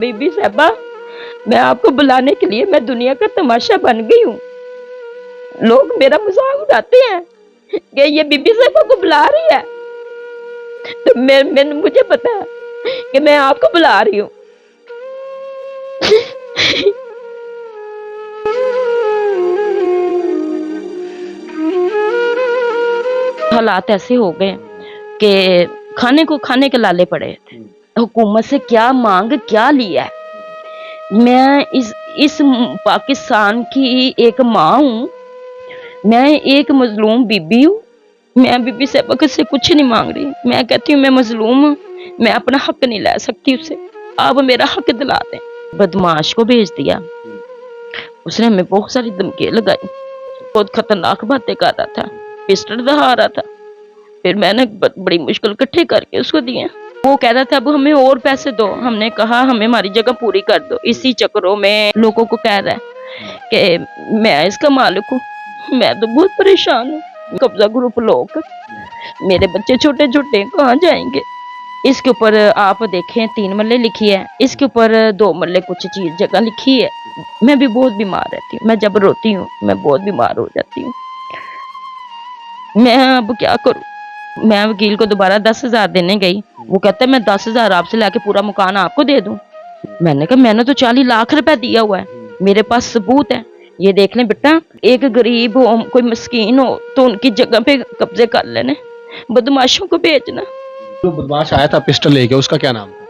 बीबी साहबा, मैं आपको बुलाने के लिए मैं दुनिया का तमाशा बन गई हूँ। लोग मेरा मजाक उड़ाते हैं कि ये बीबी साहबा को बुला रही है, तो मुझे पता है कि मैं आपको बुला रही हूँ। हालात ऐसे हो गए कि खाने को खाने के लाले पड़े थे। हुकूमत से क्या मांग क्या लिया है। मैं इस पाकिस्तान की एक माँ हूँ, मैं एक मजलूम बीबी हूँ। मैं बीबी साहबा से कुछ नहीं मांग रही। मैं कहती हूँ मैं मजलूम हूँ, मैं अपना हक नहीं ले सकती उससे, आप मेरा हक दिला दें। बदमाश को भेज दिया, उसने हमें बहुत सारी धमकियां लगाई, बहुत खतरनाक बातें कर रहा था, पिस्टल दिखा रहा था। फिर मैंने बड़ी मुश्किल इकट्ठे करके उसको दिए। वो कह रहा था अब हमें और पैसे दो। हमने कहा हमें हमारी जगह पूरी कर दो। इसी चक्करों में लोगों को कह रहा है कि मैं इसका मालिक हूँ। मैं तो बहुत परेशान हूँ। कब्जा ग्रुप लोग, मेरे बच्चे छोटे छोटे कहाँ जाएंगे। इसके ऊपर आप देखें 3 मरले लिखी है, इसके ऊपर 2 मरले कुछ चीज जगह लिखी है। मैं भी बहुत बीमार रहती हूँ, मैं जब रोती हूँ मैं बहुत बीमार हो जाती हूँ। मैं अब क्या करूँ। मैं वकील को दोबारा 10,000 देने गई, वो कहता है मैं 10,000 आपसे लाके पूरा मकान आपको दे दूं। मैंने कहा मैंने तो 40 लाख रुपए दिया हुआ है, मेरे पास सबूत है, ये देख लें बेटा। एक गरीब हो, कोई मस्कीन हो तो उनकी जगह पे कब्जे कर लेने, बदमाशों को भेजना। जो बदमाश आया था पिस्टल लेके, उसका क्या नाम था?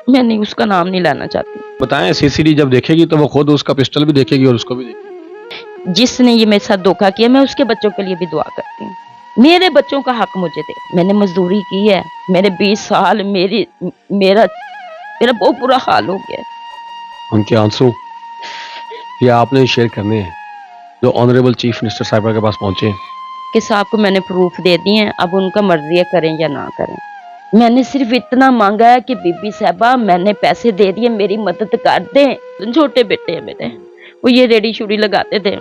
मैं नहीं, उसका नाम नहीं लेना चाहती। बताएं, सीसीडी जब देखेगी तो वो खुद उसका पिस्टल भी देखेगी और उसको भी देखेगी। जिसने ये मेरे साथ धोखा किया, मैं उसके बच्चों के लिए भी दुआ करती हूँ। मेरे बच्चों का हक मुझे दे। मैंने मजदूरी की है, मेरे 20 साल मेरा बहुत बुरा हाल हो गया। उनके आंसू ये आपने शेयर करने हैं जो ऑनरेबल चीफ मिनिस्टर साहिबा के पास पहुंचे हैं कि साहब को मैंने प्रूफ दे दिए हैं, अब उनका मर्जी है करें या ना करें। मैंने सिर्फ इतना मांगा है कि बीबी साहबा मैंने पैसे दे दिए, मेरी मदद कर दें। छोटे बेटे हैं मेरे, वो ये रेडी शूडी लगाते थे,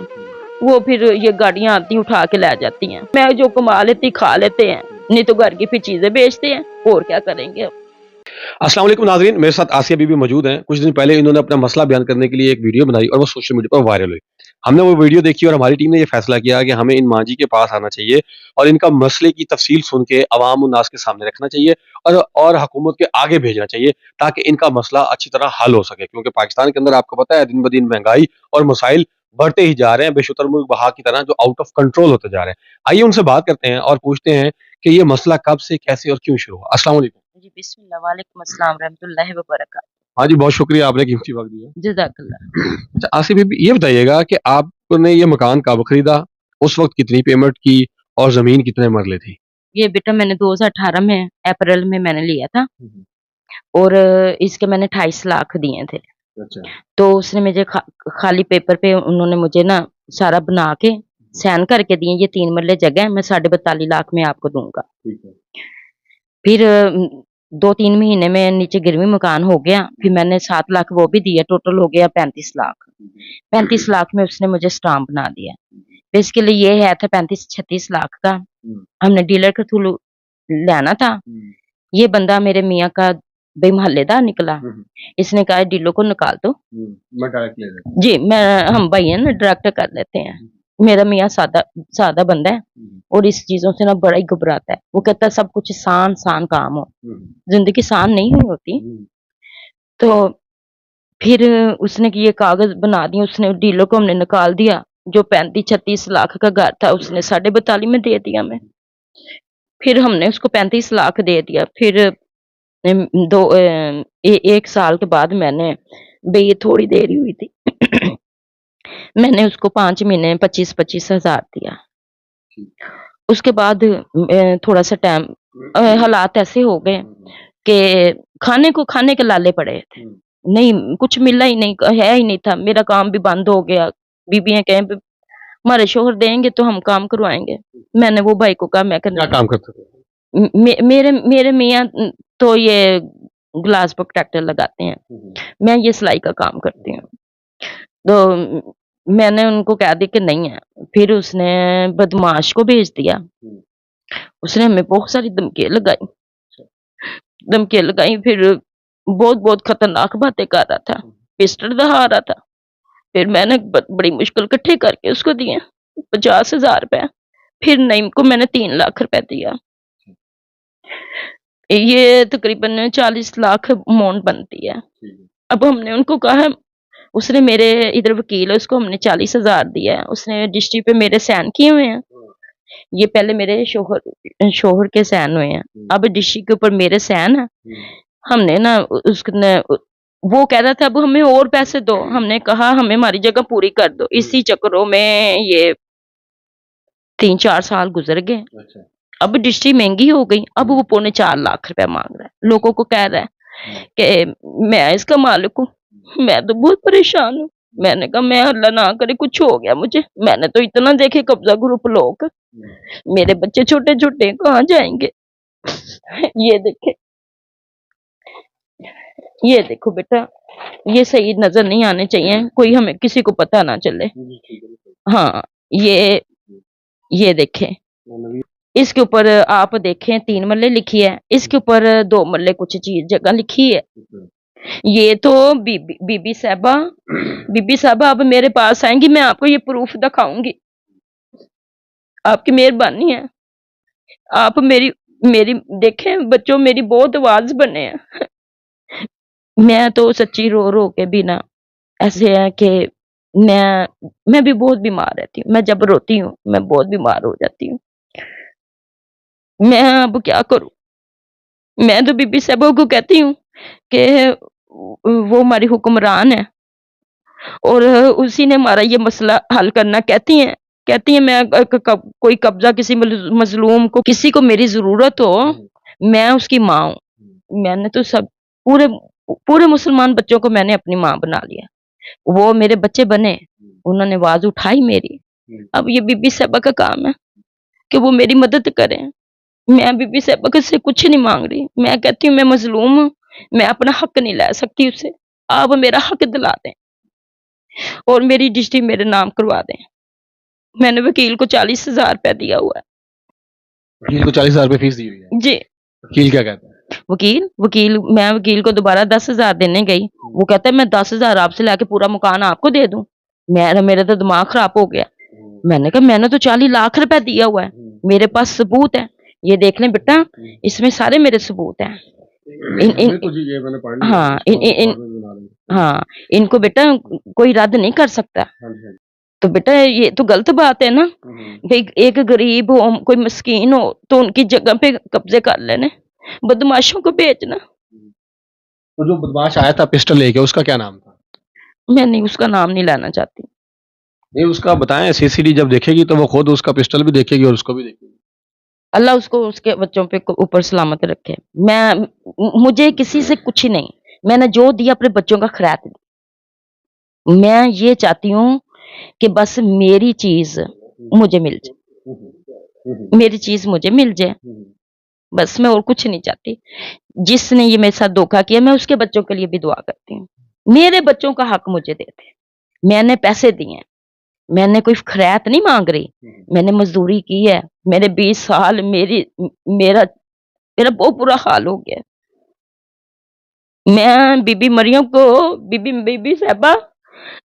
वो फिर ये गाड़ियां आती उठा के ले जाती हैं। मैं जो कमा लेती खा लेते हैं, नहीं तो घर की फिर चीजें बेचते हैं, और क्या करेंगे। अस्सलाम वालेकुम नाज़रीन, मेरे साथ आसिया बीबी मौजूद हैं। कुछ दिन पहले इन्होंने अपना मसला बयान करने के लिए एक वीडियो बनाई और वो सोशल मीडिया पर वायरल हुई। हमने वो वीडियो देखी और हमारी टीम ने ये फैसला किया कि हमें इन मां जी के पास आना चाहिए और इनका मसले की तफसील सुन के अवाम उन्नास के सामने रखना चाहिए और हुकूमत के आगे भेजना चाहिए ताकि इनका मसला अच्छी तरह हल हो सके। क्योंकि पाकिस्तान के अंदर आपको पता है दिन ब दिन महंगाई और मसाइल बढ़ते ही जा रहे हैं, बेशुतर मुल्क बहा की तरह जो आउट ऑफ कंट्रोल होते जा रहे हैं। आइए उनसे बात करते हैं और पूछते हैं कि ये मसला कब से, कैसे और क्यों शुरू हुआ। अस्सलाम वालेकुम। जी बिस्मिल्लाह, वालेकुम अस्सलाम रहमतुल्लाहि व बरकातहू। हाँ जी, बहुत शुक्रिया, आपने कीमती वक्त दिया। जज़ाकल्लाह। अच्छा आसिफ बीबी, ये बताइएगा कि आपने ये मकान कब खरीदा, उस वक्त कितनी पेमेंट की और जमीन कितने मरले थी? ये बेटा मैंने 2018 में अप्रैल में मैंने लिया था और इसके मैंने 28 लाख दिए थे। अच्छा। तो उसने मुझे खाली पेपर पे उन्होंने मुझे ना सारा बना के साइन करके दिए, ये 3 मरले जगह है, मैं 42.5 लाख में आपको दूंगा। ठीक है। फिर 2-3 महीने में नीचे गिरवी मकान हो गया, फिर मैंने 7 लाख वो भी दिया, टोटल हो गया 35 लाख। 35 लाख में उसने मुझे स्टाम्प बना दिया। बेसिकली ये है था 35-36 लाख का, हमने डीलर के थ्रू लेना था। ये बंदा मेरे मियाँ का बेमहल्लेदार निकला, इसने कहा डीलर को निकाल दो। मैं डायरेक्ट ले लेता जी, हम भाई हैं ना, डायरेक्ट कर लेते हैं। मेरा मियाँ सादा बंदा है और इस चीजों से ना बड़ा ही घबराता है। वो कहता है सब कुछ आसान काम हो, जिंदगी आसान नहीं हुई होती। तो फिर उसने ये कागज बना दिए, उसने डीलर को हमने निकाल दिया। जो 35-36 लाख का घर था उसने 42.5 में दे दिया मैं। फिर हमने उसको 35 लाख दे दिया। फिर 1 साल के बाद मैंने ये थोड़ी देरी हुई थी मैंने उसको 5 महीने 25-25 हजार दिया। उसके बाद थोड़ा सा टाइम हालात ऐसे हो गए कि खाने के लाले पड़े थे, नहीं कुछ मिला ही नहीं, है ही नहीं था। मेरा काम भी बंद हो गया। बीबियां कहें हमारे शोहर देंगे तो हम काम करवाएंगे। मैंने वो भाई को कहा, मैं क्या काम करते थे? मेरे मियाँ तो ये ग्लास प्रोटेक्टर लगाते हैं, मैं ये सिलाई का काम करती हूँ। तो मैंने उनको कह दिया कि नहीं है। फिर उसने बदमाश को भेज दिया, उसने हमें बहुत सारी धमकियां लगाई। फिर बहुत बहुत खतरनाक बातें कर रहा था, पिस्टल दिखा रहा था। फिर मैंने बड़ी मुश्किल इकट्ठे करके उसको दिए 50,000 रुपए। फिर नईम को मैंने 3 लाख रुपए दिया। ये तकरीबन 40 लाख अमाउंट बनती है। अब हमने उनको कहा, उसने मेरे इधर वकील है, उसको हमने 40,000 दिया है, उसने रजिस्ट्री पे मेरे साइन किए हुए हैं। ये पहले मेरे शोहर के साइन हुए हैं, अब रजिस्ट्री के ऊपर मेरे साइन है। हमने ना उसने, वो कह रहा था अब हमें और पैसे दो, हमने कहा हमें हमारी जगह पूरी कर दो। इसी चक्करों में ये 3-4 साल गुजर गए। अब रजिस्ट्री महंगी हो गई, अब वो 3.25 लाख रुपए मांग रहा है, लोगों को कह रहा है कि मैं इसका मालिक हूँ। मैं तो बहुत परेशान हूँ। मैंने कहा मैं अल्लाह ना करे कुछ हो गया मुझे, मैंने तो इतना देखे कब्जा ग्रुप लोग, मेरे बच्चे छोटे छोटे कहाँ जाएंगे। ये देखे, ये देखो बेटा, ये सही नजर नहीं आने चाहिए, कोई हमें किसी को पता ना चले। हाँ, ये देखें, इसके ऊपर आप देखें 3 मरले लिखी है, इसके ऊपर 2 मरले कुछ चीज जगह लिखी है। ये तो बीबी साहबा अब मेरे पास आएंगी, मैं आपको ये प्रूफ दिखाऊंगी। आपकी मेहरबानी है, आप मेरी मेरी देखें बच्चों, मेरी बहुत आवाज बने हैं। मैं तो सच्ची रो रो के भी ना, ऐसे है कि मैं भी बहुत बीमार रहती हूँ। मैं जब रोती हूँ मैं बहुत बीमार हो जाती हूँ। मैं अब क्या करूं? मैं तो बीबी साहबा को कहती हूँ कि वो हमारी हुक्मरान है और उसी ने हमारा ये मसला हल करना। कहती हैं मैं कोई कब्जा किसी मजलूम को, किसी को मेरी जरूरत हो, मैं उसकी माँ हूँ। मैंने तो सब पूरे पूरे मुसलमान बच्चों को मैंने अपनी माँ बना लिया। वो मेरे बच्चे बने, उन्होंने आवाज उठाई मेरी। अब ये बीबी साहबा का काम है कि वो मेरी मदद करें। मैं बीबी साहबा से कुछ नहीं मांग रही, मैं कहती हूँ मैं मजलूम हूँ, मैं अपना हक नहीं ले सकती उससे, आप मेरा हक दिला दें और मेरी रजिस्ट्री मेरे नाम करवा दें। मैंने वकील को 40,000 रुपया दिया हुआ है। वकील को 40,000 रुपए फीस दी हुई है जी। वकील क्या कहता है? मैं वकील को दोबारा 10,000 देने गई, वो कहता है मैं 10,000 आपसे लाके पूरा मकान आपको दे दूं। मेरा तो दिमाग खराब हो गया। मैंने कहा मैंने तो 40 लाख रुपए दिया हुआ है, मेरे पास सबूत है, ये देख लें बेटा, इसमें सारे मेरे सबूत हैं। हाँ, इनको बेटा कोई रद्द नहीं कर सकता। तो बेटा ये तो गलत बात है ना, एक गरीब हो, कोई मस्कीन हो, तो उनकी जगह पे कब्जे कर लेने, बदमाशों को बेचना। तो जो बदमाश आया था पिस्टल लेके, उसका क्या नाम था? मैं नहीं, उसका नाम नहीं लेना चाहती। नहीं, उसका बताएं, सीसीडी जब देखेगी तो वो खुद उसका पिस्टल भी देखेगी और उसको भी देखेगी। अल्लाह उसको उसके बच्चों पे ऊपर सलामत रखे। मुझे किसी से कुछ नहीं, मैंने जो दिया अपने बच्चों का खैरात दी। मैं ये चाहती हूँ कि बस मेरी चीज मुझे मिल जाए, मेरी चीज मुझे मिल जाए, बस मैं और कुछ नहीं चाहती। जिसने ये मेरे साथ धोखा किया, मैं उसके बच्चों के लिए भी दुआ करती हूँ। मेरे बच्चों का हक मुझे दे दे। मैंने पैसे दिए हैं, मैंने कोई खैरात नहीं मांग रही, मैंने मजदूरी की है, मेरे 20 साल मेरा बहुत बुरा हाल हो गया। मैं बीबी मरियम को, बीबी साहबा,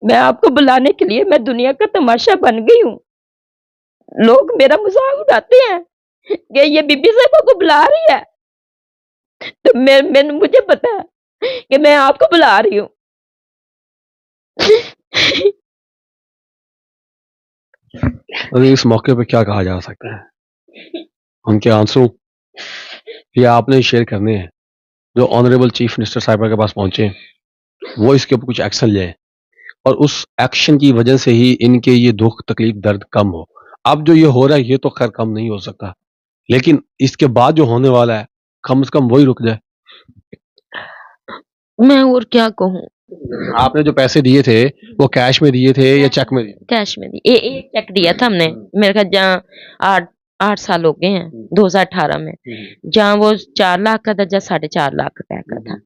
मैं आपको बुलाने के लिए मैं दुनिया का तमाशा बन गई हूँ। लोग मेरा मजाक उड़ाते हैं कि ये बीबी साहबा को बुला रही है, तो मुझे पता है कि मैं आपको बुला रही हूँ। अरे इस मौके पे क्या कहा जा सकता है? उनके आंसू ये आपने शेयर करने हैं। जो ऑनरेबल चीफ मिनिस्टर साहिबा के पास पहुंचे, वो इसके ऊपर कुछ एक्शन लें और उस एक्शन की वजह से ही इनके ये दुख तकलीफ दर्द कम हो। अब जो ये हो रहा है ये तो खैर कम नहीं हो सकता, लेकिन इसके बाद जो होने वाला है कम से कम वही रुक जाए। मैं और क्या कहूँ? आपने जो पैसे दिए थे वो कैश में दिए थे या चेक में दिए? कैश में दी। एक चेक दिया था हमने, मेरे ख्याल जहाँ 8 साल हो गए हैं, 2018 में, जहाँ वो 4 लाख का था, जहाँ 4.5 लाख रुपए का था।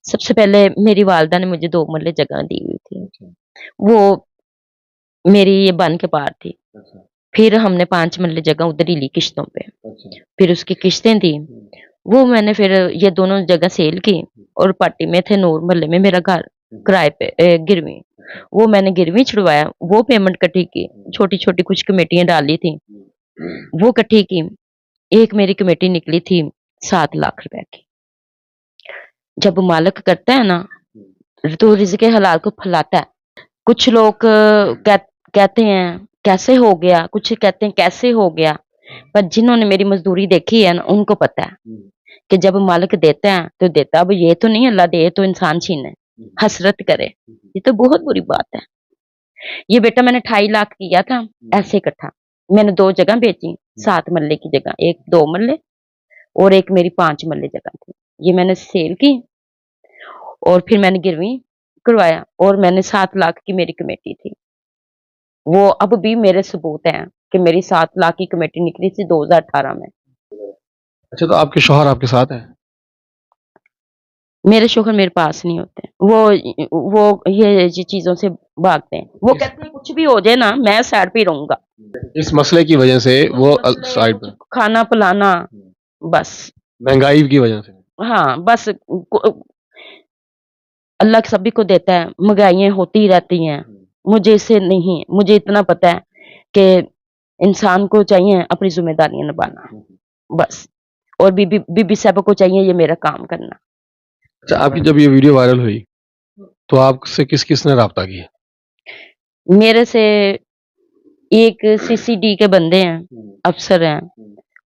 सबसे पहले मेरी वालदा ने मुझे 2 मरले जगह दी हुई थी, वो मेरी ये बन के पार थी। फिर हमने 5 मरले जगह उधर ही ली किश्तों पे, फिर उसकी किश्तें दी, वो मैंने फिर ये दोनों जगह सेल की और पार्टी में थे, नूर मोहल्ले में मेरा घर किराए पे गिरवी। वो मैंने गिरवी छुड़वाया, वो पेमेंट इकट्ठी की, छोटी-छोटी कुछ कमेटियाँ डाली थी, वो इकट्ठी की। एक मेरी कमेटी निकली थी 7 लाख रुपए की। जब मालिक करता है ना, तो रिज़्क़ हलाल को फैलाता है। कुछ लोग कहते हैं कैसे हो गया, कुछ कहते हैं कैसे हो गया, पर जिन्होंने मेरी मज़दूरी देखी है ना, उनको पता है कि जब मालिक देता है तो देता। अब ये तो नहीं अल्लाह दे तो इंसान छीने, हसरत करे, ये तो बहुत बुरी बात है। ये बेटा मैंने 2.5 लाख किया था ऐसे इकट्ठा। मैंने 2 जगह बेची, 7 मरले की जगह, एक 2 मरले और एक मेरी 5 मरले जगह थी। ये मैंने सेल की और फिर मैंने गिरवी करवाया और मैंने 7 लाख की मेरी कमेटी थी। वो अब भी मेरे सबूत हैं कि मेरी 7 लाख की कमेटी निकली थी 2018 में। अच्छा, तो आपके शौहर आपके साथ हैं? मेरे शौहर मेरे पास नहीं होते। वो ये चीज़ों से भागते हैं। वो कहते हैं कुछ भी हो जाए ना, मैं साइड पे ही रहूँगा। इस मसले की वजह से वो साइड पे, खाना पिलाना बस। महंगाई की वजह से। हाँ, बस अल्लाह सभी को देता है, महँगाइयाँ होती ही रहती हैं। मुझे इससे नहीं, मुझे इतना पता है कि इंसान को चाहिए अपनी ज़िम्मेदारियाँ निभाना, बस। और बीबी साहबा को चाहिए ये मेरा काम करना। अच्छा, आपकी जब ये वीडियो वायरल हुई, तो आपसे किस-किस ने राब्ता किया? मेरे से एक सीसीडी के बंदे हैं, अफ़सर हैं।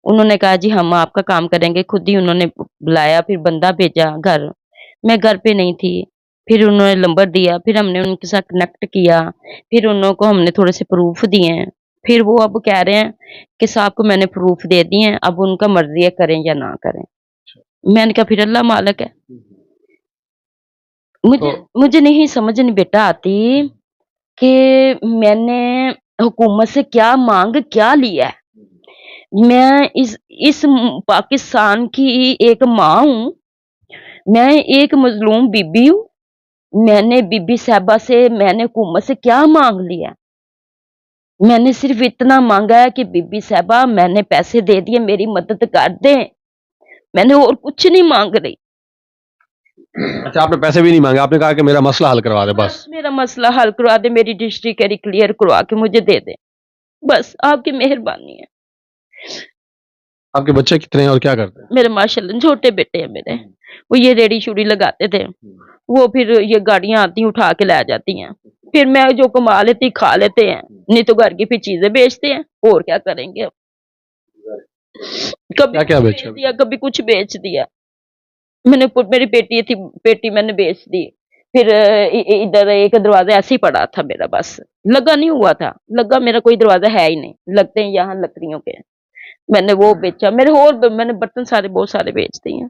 उन्होंने कहा जी हम आपका काम करेंगे, खुद ही उन्होंने बुलाया, फिर बंदा भेजा घर। मैं घर पे नहीं थी, फिर उन्होंने नंबर दिया, फिर हमने उनके साथ कनेक्ट किया, फिर उन लोगों को हमने थोड़े से प्रूफ़ दिए हैं। फिर वो अब कह रहे हैं कि साहब को मैंने प्रूफ़ दे दिए हैं, अब उनका मर्ज़ी है करें या ना करें। मैंने कहा फिर अल्लाह मालिक है। मुझे नहीं समझ नहीं बेटा आती कि मैंने हुकूमत से क्या माँग क्या लिया है? मैं इस पाकिस्तान की एक माँ हूँ, मैं एक मज़लूम बीबी हूँ। मैंने बीबी साहिबा से मैंने हुकूमत से क्या माँग लिया? मैंने सिर्फ़ इतना माँगा है कि बीबी साहिबा मैंने पैसे दे दिए, मेरी मदद कर दें। मैंने और कुछ नहीं माँग रही। अच्छा, आपने पैसे भी नहीं माँगे, आपने कहा कि मेरा मसला हल करवा दे बस। मेरा मसला हल करवा दे, मेरी डिस्ट्रिक्ट क्लियर करवा के मुझे दे दें। बस आपकी मेहरबानी है। आपके बच्चे कितने हैं और क्या करते हैं? मेरे माशाल्लाह छोटे बेटे हैं मेरे। वो ये रेहड़ी-शूड़ी लगाते थे। वो फिर ये गाड़ियाँ आती हैं उठा के ले जाती हैं। फिर मैं जो कमा लेती खा लेते हैं, नहीं तो घर की फिर चीज़ें बेचते हैं। और क्या करेंगे अब? कभी क्या-क्या कुछ बेचा? बेच दिया, कभी कुछ बेच दिया। मेरी पेटी थी, पेटी मैंने बेच दी। फिर इधर एक दरवाज़ा ऐसे ही पड़ा था मेरा बस। लगा नहीं हुआ था। लगा मेरा कोई दरवाज़ा है ही नहीं। लगते हैं यहाँ लकड़ियों के। मैंने वो बेचा। मैंने बर्तन सारे बहुत सारे बेच दिए हैं।